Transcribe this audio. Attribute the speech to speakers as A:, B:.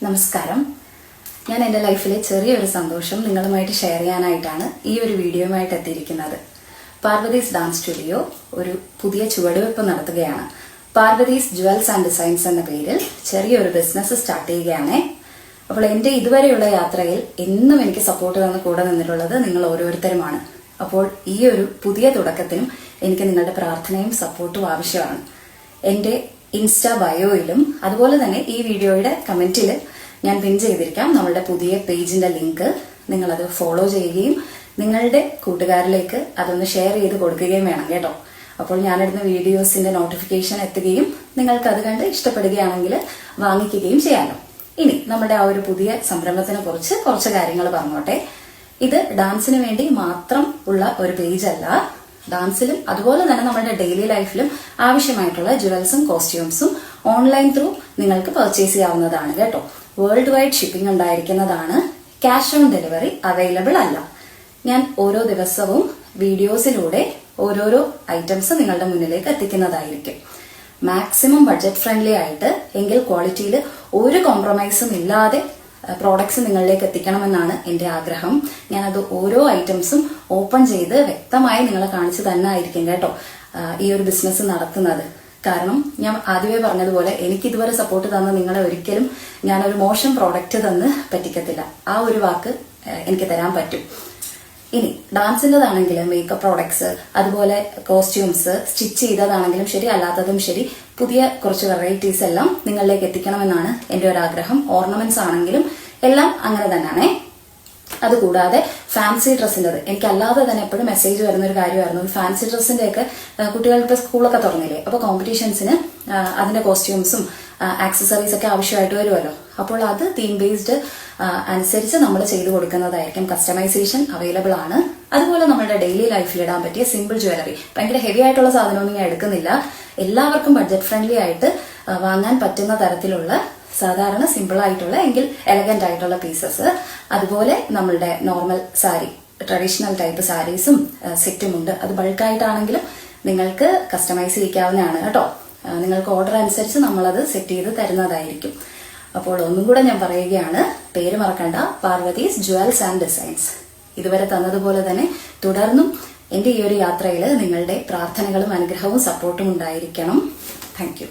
A: നമസ്കാരം. ഞാൻ എൻ്റെ ലൈഫിലെ ചെറിയൊരു സന്തോഷം നിങ്ങളുമായിട്ട് ഷെയർ ചെയ്യാനായിട്ടാണ് ഈ ഒരു വീഡിയോയുമായിട്ട് എത്തിയിരിക്കുന്നത്. പാർവതീസ് ഡാൻസ് സ്റ്റുഡിയോ ഒരു പുതിയ ചുവടുവെപ്പ് നടത്തുകയാണ്. പാർവതീസ് ജുവൽസ് ആൻഡ് ഡിസൈൻസ് എന്ന പേരിൽ ചെറിയൊരു ബിസിനസ് സ്റ്റാർട്ട് ചെയ്യുകയാണ്. അപ്പോൾ എൻ്റെ ഇതുവരെയുള്ള യാത്രയിൽ എന്നും എനിക്ക് സപ്പോർട്ട് തന്ന് കൂടെ നിന്നിട്ടുള്ളത് നിങ്ങൾ ഓരോരുത്തരുമാണ്. അപ്പോൾ ഈ ഒരു പുതിയ തുടക്കത്തിനും എനിക്ക് നിങ്ങളുടെ പ്രാർത്ഥനയും സപ്പോർട്ടും ആവശ്യമാണ്. എൻ്റെ ഇൻസ്റ്റാ ബയോയിലും അതുപോലെ തന്നെ ഈ വീഡിയോയുടെ കമന്റിൽ ഞാൻ പിൻ ചെയ്തിരിക്കാം നമ്മളുടെ പുതിയ പേജിന്റെ ലിങ്ക്. നിങ്ങളത് ഫോളോ ചെയ്യുകയും നിങ്ങളുടെ കൂട്ടുകാരിലേക്ക് അതൊന്ന് ഷെയർ ചെയ്ത് കൊടുക്കുകയും വേണം കേട്ടോ. അപ്പോൾ ഞാനിടുന്ന വീഡിയോസിന്റെ നോട്ടിഫിക്കേഷൻ എത്തുകയും നിങ്ങൾക്ക് അത് കണ്ട് ഇഷ്ടപ്പെടുകയാണെങ്കിൽ വാങ്ങിക്കുകയും ചെയ്യാമല്ലോ. ഇനി നമ്മുടെ ആ ഒരു പുതിയ സംരംഭത്തിനെ കുറിച്ച് കുറച്ച് കാര്യങ്ങൾ പറഞ്ഞോട്ടെ. ഇത് ഡാൻസിന് വേണ്ടി മാത്രം ഉള്ള ഒരു പേജല്ല. ഡാൻസിലും അതുപോലെ തന്നെ നമ്മുടെ ഡെയിലി ലൈഫിലും ആവശ്യമായിട്ടുള്ള ജുവൽസും കോസ്റ്റ്യൂംസും ഓൺലൈൻ ത്രൂ നിങ്ങൾക്ക് പർച്ചേസ് ചെയ്യാവുന്നതാണ് കേട്ടോ. വേൾഡ് വൈഡ് ഷിപ്പിംഗ് ഉണ്ടായിരിക്കുന്നതാണ്. ക്യാഷ് ഓൺ ഡെലിവറി അവൈലബിൾ അല്ല. ഞാൻ ഓരോ ദിവസവും വീഡിയോസിലൂടെ ഓരോരോ ഐറ്റംസ് നിങ്ങളുടെ മുന്നിലേക്ക് എത്തിക്കുന്നതായിരിക്കും. മാക്സിമം ബഡ്ജറ്റ് ഫ്രണ്ട്ലി ആയിട്ട് എങ്കിൽ ക്വാളിറ്റിയിൽ ഒരു കോംപ്രമൈസും ഇല്ലാതെ പ്രോഡക്ട്സ് നിങ്ങളിലേക്ക് എത്തിക്കണമെന്നാണ് എൻ്റെ ആഗ്രഹം. ഞാനത് ഓരോ ഐറ്റംസും ഓപ്പൺ ചെയ്ത് വ്യക്തമായി നിങ്ങളെ കാണിച്ചു തന്നെ ആയിരിക്കും കേട്ടോ ഈ ഒരു ബിസിനസ് നടത്തുന്നത്. കാരണം ഞാൻ ആദ്യമേ പറഞ്ഞതുപോലെ എനിക്ക് ഇതുവരെ സപ്പോർട്ട് തന്ന നിങ്ങളെ ഒരിക്കലും ഞാനൊരു മോശം പ്രോഡക്റ്റ് തന്ന് പറ്റിക്കത്തില്ല. ആ ഒരു വാക്ക് എനിക്ക് തരാൻ പറ്റും. ഇനി ഡാൻസിൻ്റെതാണെങ്കിൽ മേക്കപ്പ് പ്രോഡക്ട്സ് അതുപോലെ കോസ്റ്റ്യൂംസ് സ്റ്റിച്ച് ചെയ്തതാണെങ്കിലും ശരി അല്ലാത്തതും ശരി പുതിയ കുറച്ച് വെറൈറ്റീസ് എല്ലാം നിങ്ങളിലേക്ക് എത്തിക്കണമെന്നാണ് എൻ്റെ ഒരു ആഗ്രഹം. ഓർണമെന്റ്സ് ആണെങ്കിലും എല്ലാം അങ്ങനെ തന്നെയാണേ. അതുകൂടാതെ ഫാൻസി ഡ്രസ്സിൻ്റെത് എനിക്കല്ലാതെ തന്നെ എപ്പോഴും മെസ്സേജ് വരുന്ന ഒരു കാര്യമായിരുന്നു. ഫാൻസി ഡ്രസ്സിന്റെ ഒക്കെ കുട്ടികൾക്ക് സ്കൂളൊക്കെ തുറന്നില്ലേ, അപ്പോൾ കോമ്പറ്റീഷൻസിന് അതിന്റെ കോസ്റ്റ്യൂംസും ആക്സസറീസ് ഒക്കെ ആവശ്യമായിട്ട് വരുമല്ലോ. അപ്പോൾ അത് തീം ബേസ്ഡ് അനുസരിച്ച് നമ്മൾ ചെയ്തു കൊടുക്കുന്നതായിരിക്കും. കസ്റ്റമൈസേഷൻ അവൈലബിൾ ആണ്. അതുപോലെ നമ്മുടെ ഡെയിലി ലൈഫിൽ ഇടാൻ പറ്റിയ സിമ്പിൾ ജ്വല്ലറി, ഭയങ്കര ഹെവി ആയിട്ടുള്ള സാധനമൊന്നും ഞാൻ എടുക്കുന്നില്ല. എല്ലാവർക്കും ബഡ്ജറ്റ് ഫ്രണ്ട്ലി ആയിട്ട് വാങ്ങാൻ പറ്റുന്ന തരത്തിലുള്ള സാധാരണ സിമ്പിൾ ആയിട്ടുള്ള എങ്കിൽ എലഗന്റ് ആയിട്ടുള്ള പീസസ്, അതുപോലെ നമ്മളുടെ നോർമൽ സാരി ട്രഡീഷണൽ ടൈപ്പ് സാരീസും സെറ്റും ഉണ്ട്. അത് ബൾക്കായിട്ടാണെങ്കിലും നിങ്ങൾക്ക് കസ്റ്റമൈസ് ചെയ്യിക്കാവുന്നതാണ് കേട്ടോ. നിങ്ങൾക്ക് ഓർഡർ അനുസരിച്ച് നമ്മളത് സെറ്റ് ചെയ്ത് തരുന്നതായിരിക്കും. അപ്പോൾ ഒന്നും കൂടെ ഞാൻ പറയുകയാണ്, പേര് മറക്കണ്ട, പാർവതീസ് ജുവൽസ് ആൻഡ് ഡിസൈൻസ്. ഇതുവരെ തന്നതുപോലെ തന്നെ തുടർന്നും എൻ്റെ ഈ ഒരു യാത്രയിൽ നിങ്ങളുടെ പ്രാർത്ഥനകളും അനുഗ്രഹവും സപ്പോർട്ടും ഉണ്ടായിരിക്കണം. Thank you.